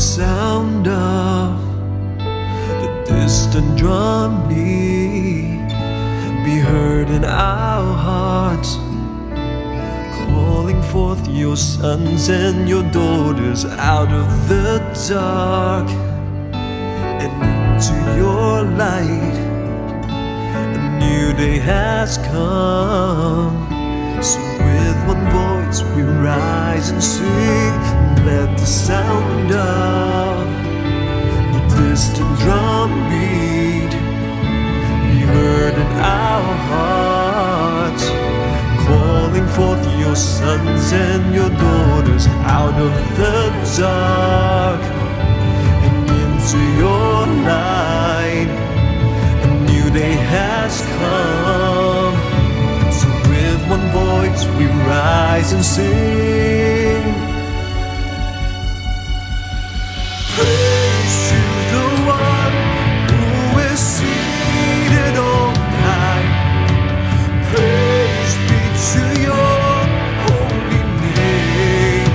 sound of the distant drum beat be heard in our hearts, calling forth your sons and your daughters out of the dark and into your light. A new day has come, so with one voice we rise and sing. Let the sound of the distant drum beat be heard in our hearts, calling forth your sons and your daughters out of the dark and into your light. A new day has come, so with one voice we rise and sing. Praise to the one who is seated on high. Praise be to your holy name.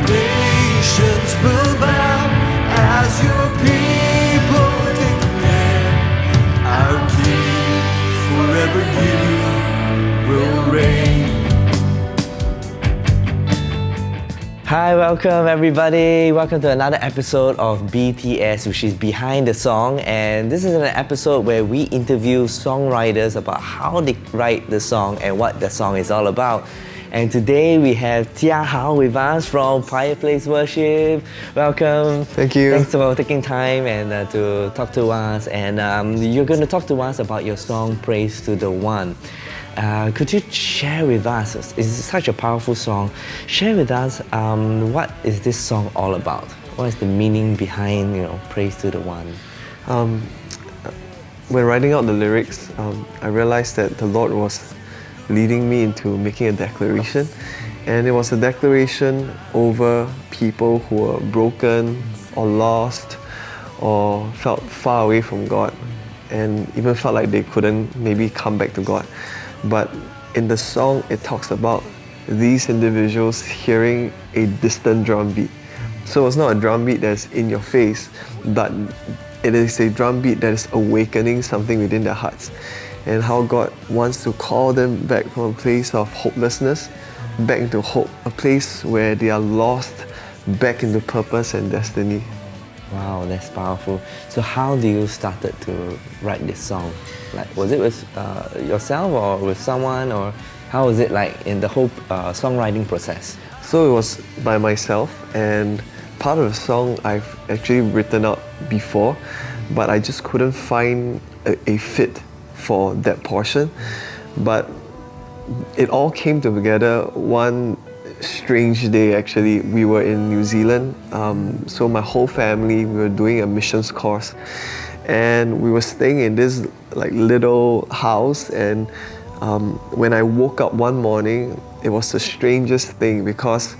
Nations will bow as your people declare, our King, forever you will reign. Hi, welcome everybody. Welcome to another episode of BTS, which is Behind the Song. And this is an episode where we interview songwriters about how they write the song and what the song is all about. And today we have Jia Hao with us from Fireplace Worship. Welcome. Thank you. Thanks for taking time and to talk to us. And you're going to talk to us about your song, Praise to the One. Could you share with us, it's such a powerful song, share with us what is this song all about? What is the meaning behind, Praise to the One? When writing out the lyrics, I realized that the Lord was leading me into making a declaration, and it was a declaration over people who were broken or lost or felt far away from God and even felt like they couldn't maybe come back to God. But in the song, it talks about these individuals hearing a distant drum beat. So it's not a drum beat that's in your face, but it is a drum beat that is awakening something within their hearts. And how God wants to call them back from a place of hopelessness, back into hope, a place where they are lost, back into purpose and destiny. Wow, that's powerful. So how do you started to write this song? Like, was it with yourself or with someone, or how was it like in the whole songwriting process? So it was by myself, and part of the song I've actually written out before, but I just couldn't find a fit for that portion. But it all came together one strange day. Actually, we were in New Zealand, so my whole family, we were doing a missions course, and we were staying in this like little house. And when I woke up one morning, it was the strangest thing, because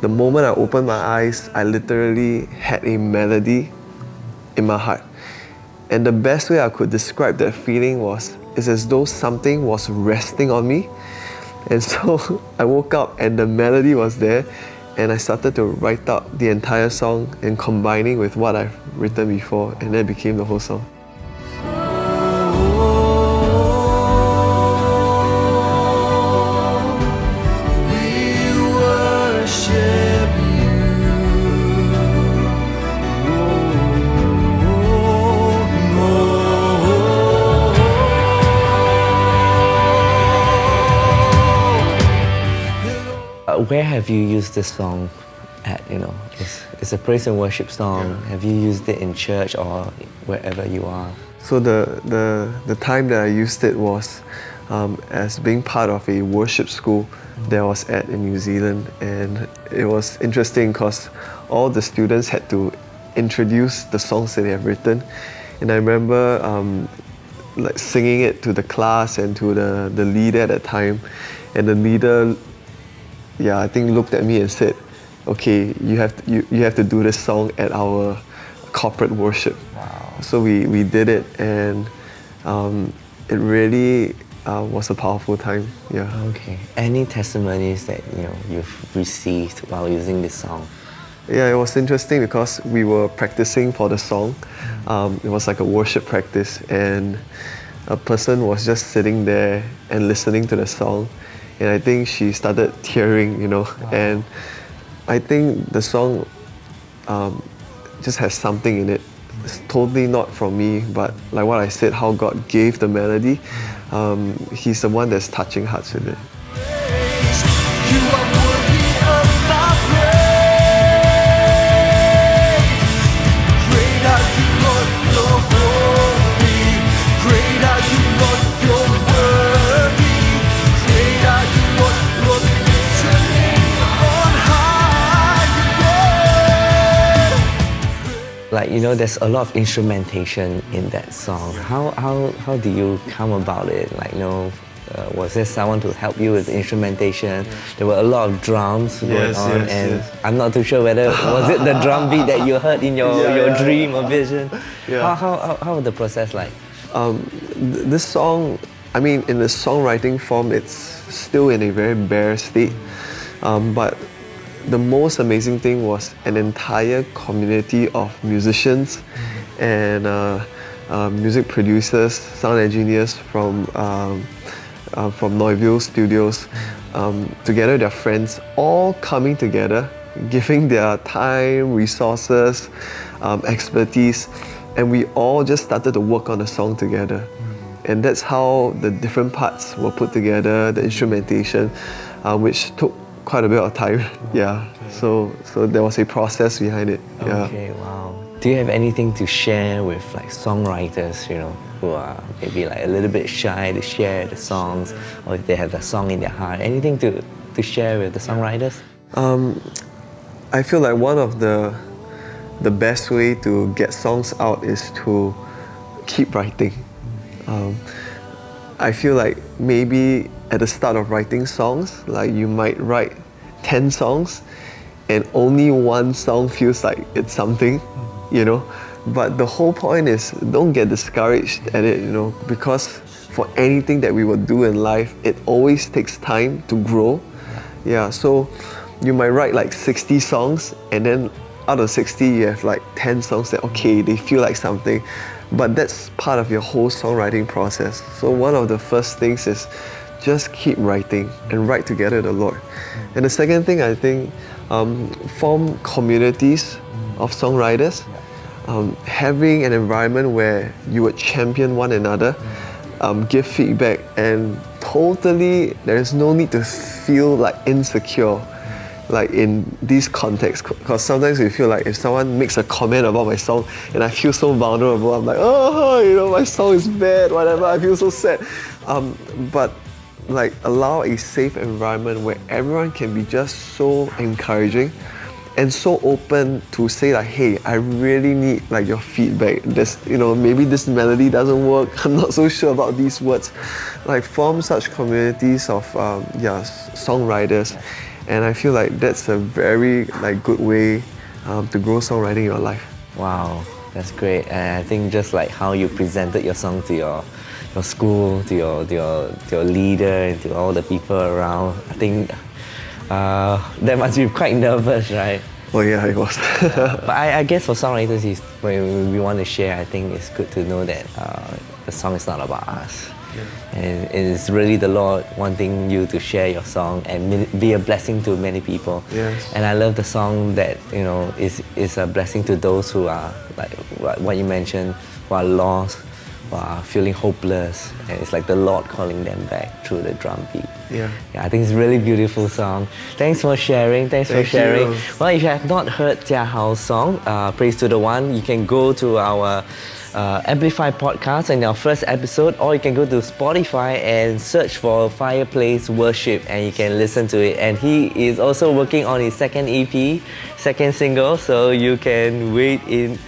the moment I opened my eyes, I literally had a melody in my heart. And the best way I could describe that feeling is as though something was resting on me. And so I woke up and the melody was there, and I started to write out the entire song and combining with what I've written before, and that became the whole song. Where have you used this song at? It's a praise and worship song. Yeah. Have you used it in church or wherever you are? So the time that I used it was as being part of a worship school that I was at in New Zealand, and it was interesting because all the students had to introduce the songs that they have written, and I remember like singing it to the class and to the leader at that time, and the leader, I think looked at me and said, "Okay, you have to do this song at our corporate worship." Wow. So we did it, and it really was a powerful time. Yeah. Okay. Any testimonies that you've received while using this song? Yeah, it was interesting because we were practicing for the song. It was like a worship practice, and a person was just sitting there and listening to the song, and I think she started tearing, and I think the song just has something in it. It's totally not from me, but like what I said, how God gave the melody. He's the one that's touching hearts with it. You are worthy of my praise. Great are you, Lord, you're holy. Great are you, Lord, you're worthy. Great are you, Lord, Lord, lift your name on high. Like, there's a lot of instrumentation in that song. How do you come about it? Like, was there someone to help you with the instrumentation? There were a lot of drums going on, and I'm not too sure whether was it the drum beat that you heard in your dream or vision. Yeah. How was the process like? This song, I mean, in the songwriting form, it's still in a very bare state. But the most amazing thing was an entire community of musicians and music producers, sound engineers from Noiville Studios, together, their friends, all coming together, giving their time, resources, expertise, and we all just started to work on the song together. And that's how the different parts were put together, the instrumentation, which took quite a bit of time. Yeah. So there was a process behind it. Yeah. Okay, wow. Do you have anything to share with like songwriters, who are maybe like a little bit shy to share the songs, or if they have a song in their heart? Anything to share with the songwriters? I feel like one of the best way to get songs out is to keep writing. I feel like maybe at the start of writing songs, like you might write 10 songs and only one song feels like it's something, But the whole point is don't get discouraged at it, because for anything that we will do in life, it always takes time to grow. Yeah, so you might write like 60 songs, and then out of 60 you have like 10 songs that, okay, they feel like something. But that's part of your whole songwriting process. So one of the first things is just keep writing and write together with the Lord. And the second thing, I think, form communities of songwriters. Having an environment where you would champion one another, give feedback, and totally there's no need to feel like insecure, like in these contexts. Because sometimes we feel like if someone makes a comment about my song and I feel so vulnerable, I'm like, my song is bad, whatever, I feel so sad. But like allow a safe environment where everyone can be just so encouraging and so open to say like, hey, I really need like your feedback. This, maybe this melody doesn't work. I'm not so sure about these words. Like form such communities of songwriters, and I feel like that's a very like good way to grow songwriting in your life. Wow, that's great. And I think just like how you presented your song to your school, to your leader, and to all the people around, I think that must be quite nervous, right? Oh yeah, it was. But I guess for songwriters, when we want to share, I think it's good to know that the song is not about us. Yeah. And it's really the Lord wanting you to share your song and be a blessing to many people. Yes. And I love the song that is a blessing to those who are like what you mentioned, who are lost, who are feeling hopeless, and it's like the Lord calling them back through the drum beat. Yeah. I think it's a really beautiful song. Thanks for sharing. Thank you. Well, if you have not heard Jia Hao's song, Praise to the One, you can go to our Amplify podcast in our first episode, or you can go to Spotify and search for Fireplace Worship, and you can listen to it. And he is also working on his second EP, second single, so you can wait in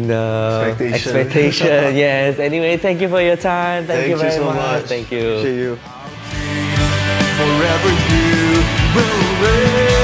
expectation. Yes. Anyway, thank you for your time. Thank you very so much. Thank you. Appreciate you. Forever you will reign.